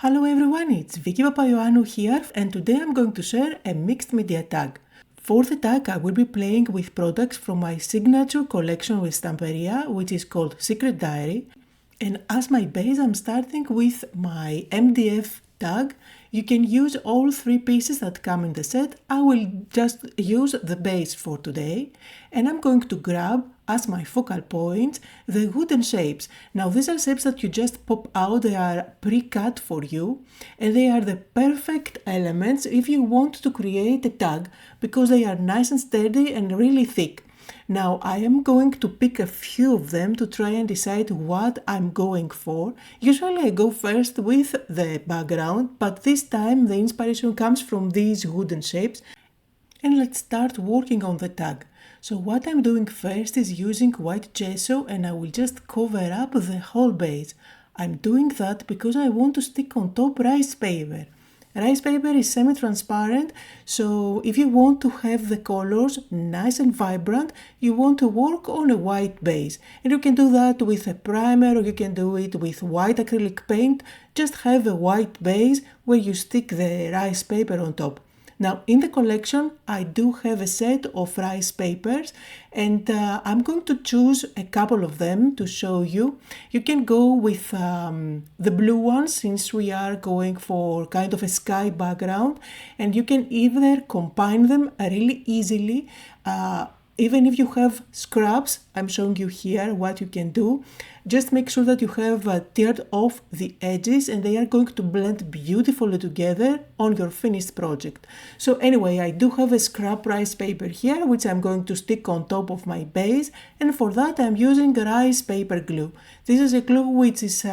Hello everyone, it's Vicky Papaioannou here and today I'm going to share a mixed media tag. For the tag I will be playing with products from my signature collection with Stamperia, which is called Secret Diary. And as my base I'm starting with my MDF tag. You can use all three pieces that come in the set. I will just use the base for today and I'm going to grab as my focal points the wooden shapes. Now these are shapes that you just pop out, they are pre-cut for you and they are the perfect elements if you want to create a tag because they are nice and sturdy and really thick. Now I am going to pick a few of them to try and decide what I'm going for. Usually I go first with the background, but this time the inspiration comes from these wooden shapes. And let's start working on the tag. So what I'm doing first is using white gesso and I will just cover up the whole base. I'm doing that because I want to stick on top rice paper. Rice paper is semi-transparent, so if you want to have the colors nice and vibrant, you want to work on a white base. And you can do that with a primer or you can do it with white acrylic paint. Just have a white base where you stick the rice paper on top. Now in the collection I do have a set of rice papers and I'm going to choose a couple of them to show you. You can go with the blue ones since we are going for kind of a sky background, and you can either combine them really easily. Even if you have scraps, I'm showing you here what you can do. Just make sure that you have teared off the edges and they are going to blend beautifully together on your finished project. So anyway, I do have a scrap rice paper here which I'm going to stick on top of my base, and for that I'm using rice paper glue. This is a glue which is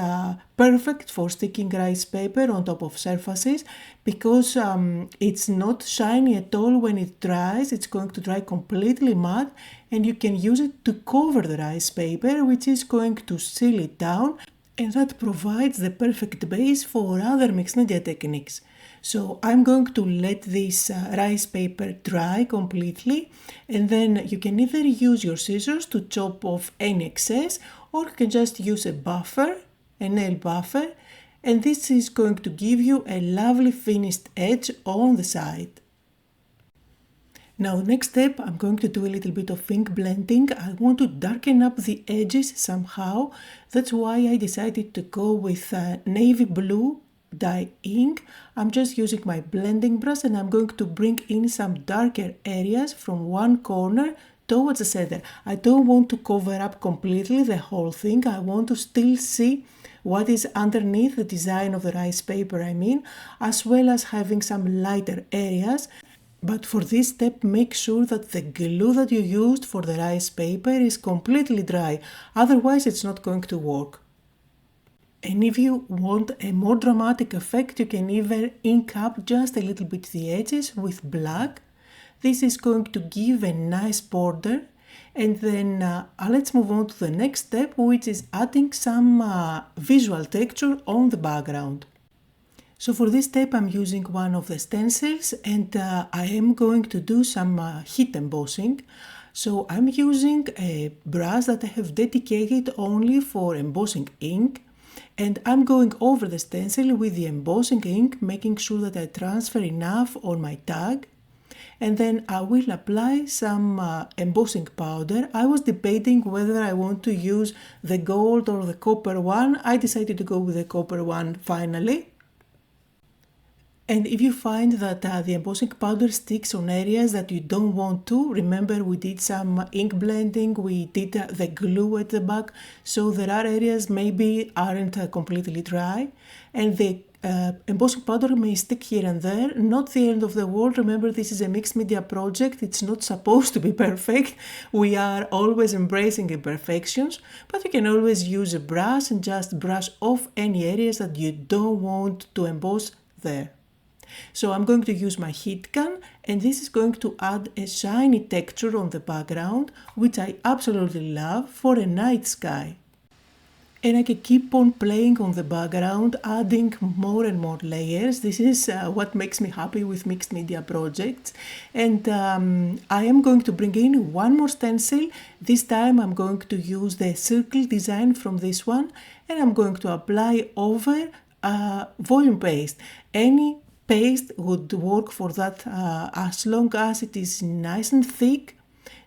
perfect for sticking rice paper on top of surfaces because it's not shiny at all when it dries. It's going to dry completely matte and you can use it to cover the rice paper, which is going to seal it down, and that provides the perfect base for other mixed media techniques. So I'm going to let this rice paper dry completely, and then you can either use your scissors to chop off any excess or you can just use a buffer, a nail buffer, and this is going to give you a lovely finished edge on the side. Now next step I'm going to do a little bit of ink blending. I want to darken up the edges somehow. That's why I decided to go with navy blue dye ink. I'm just using my blending brush and I'm going to bring in some darker areas from one corner towards the center. I don't want to cover up completely the whole thing. I want to still see what is underneath the design of the rice paper, as well as having some lighter areas. But for this step, make sure that the glue that you used for the rice paper is completely dry, otherwise it's not going to work. And if you want a more dramatic effect, you can either ink up just a little bit the edges with black. This is going to give a nice border. And then let's move on to the next step, which is adding some visual texture on the background. So for this step I'm using one of the stencils and I am going to do some heat embossing. So I'm using a brush that I have dedicated only for embossing ink, and I'm going over the stencil with the embossing ink, making sure that I transfer enough on my tag. And then I will apply some embossing powder. I was debating whether I want to use the gold or the copper one. I decided to go with the copper one finally. And if you find that the embossing powder sticks on areas that you don't want to, remember we did some ink blending, we did the glue at the back, so there are areas maybe aren't completely dry, and the embossing powder may stick here and there, not the end of the world. Remember, this is a mixed media project, it's not supposed to be perfect, we are always embracing imperfections, but you can always use a brush and just brush off any areas that you don't want to emboss there. So I'm going to use my heat gun, and this is going to add a shiny texture on the background, which I absolutely love for a night sky. And I can keep on playing on the background, adding more and more layers. This is what makes me happy with mixed media projects. And I am going to bring in one more stencil. This time I'm going to use the circle design from this one, and I'm going to apply over volume paste. Any paste would work for that as long as it is nice and thick.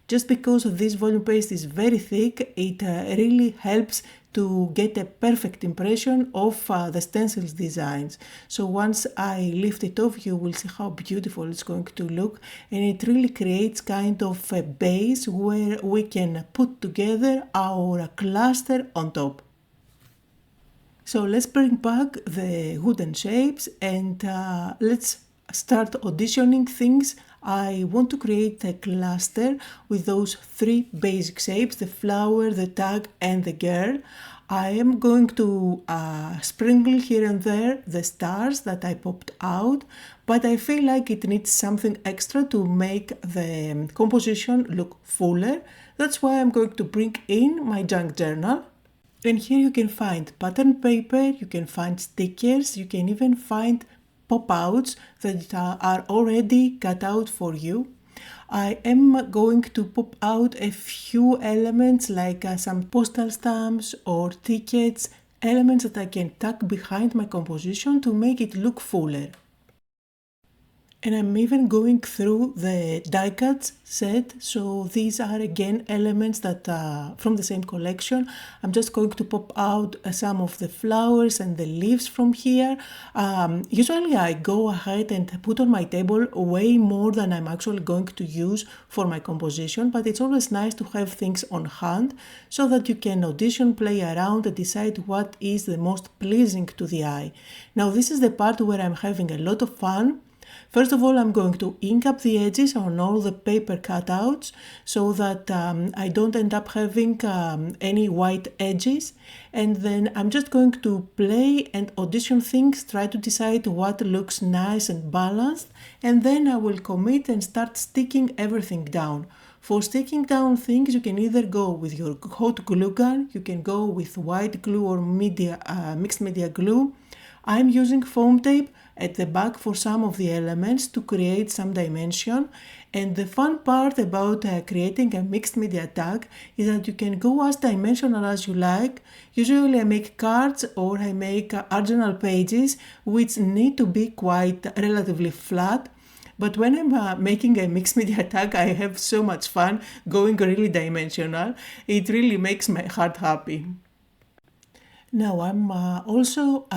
Just because this volume paste is very thick, it really helps to get a perfect impression of the stencils designs. So once I lift it off, you will see how beautiful it's going to look, and it really creates kind of a base where we can put together our cluster on top. So let's bring back the wooden shapes and let's start auditioning things. I want to create a cluster with those three basic shapes, the flower, the tag and the girl. I am going to sprinkle here and there the stars that I popped out, but I feel like it needs something extra to make the composition look fuller. That's why I'm going to bring in my junk journal. And here you can find pattern paper, you can find stickers, you can even find pop-outs that are already cut out for you. I am going to pop out a few elements like some postal stamps or tickets, elements that I can tuck behind my composition to make it look fuller. And I'm even going through the die cuts set, so these are again elements that from the same collection. I'm just going to pop out some of the flowers and the leaves from here. Usually I go ahead and put on my table way more than I'm actually going to use for my composition, but it's always nice to have things on hand so that you can audition, play around and decide what is the most pleasing to the eye. Now this is the part where I'm having a lot of fun. First of all, I'm going to ink up the edges on all the paper cutouts so that I don't end up having any white edges. And then I'm just going to play and audition things, try to decide what looks nice and balanced, and then I will commit and start sticking everything down. For sticking down things, you can either go with your hot glue gun, you can go with white glue or mixed media glue. I'm using foam tape at the back for some of the elements to create some dimension, and the fun part about creating a mixed media tag is that you can go as dimensional as you like. Usually I make cards or I make journal pages which need to be quite relatively flat, but when I'm making a mixed media tag I have so much fun going really dimensional. It really makes my heart happy. Now I'm also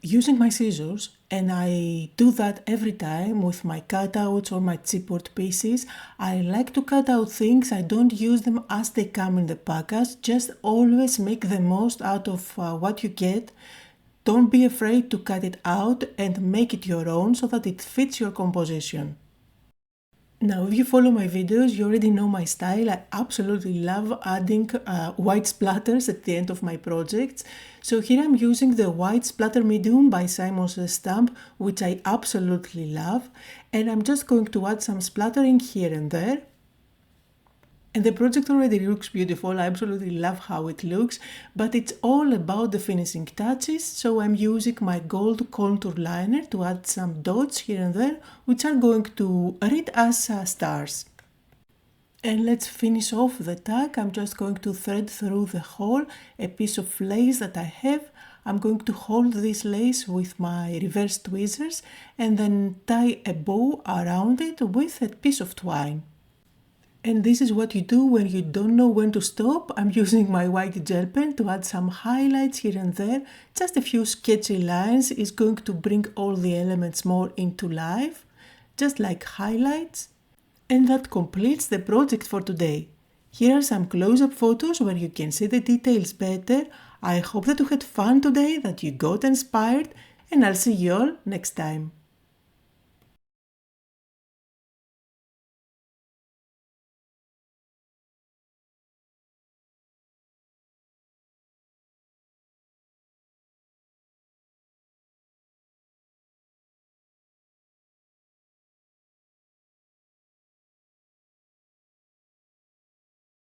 using my scissors, and I do that every time with my cutouts or my chipboard pieces. I like to cut out things, I don't use them as they come in the package, just always make the most out of what you get. Don't be afraid to cut it out and make it your own so that it fits your composition. Now, if you follow my videos, you already know my style. I absolutely love adding white splatters at the end of my projects. So here I'm using the white splatter medium by Simon's Stamp, which I absolutely love. And I'm just going to add some splattering here and there. And the project already looks beautiful. I absolutely love how it looks, but it's all about the finishing touches. So I'm using my gold contour liner to add some dots here and there, which are going to read as stars. And let's finish off the tag. I'm just going to thread through the hole a piece of lace that I have. I'm going to hold this lace with my reverse tweezers and then tie a bow around it with a piece of twine. And this is what you do when you don't know when to stop. I'm using my white gel pen to add some highlights here and there. Just a few sketchy lines is going to bring all the elements more into life, just like highlights. And that completes the project for today. Here are some close-up photos where you can see the details better. I hope that you had fun today, that you got inspired, and I'll see you all next time.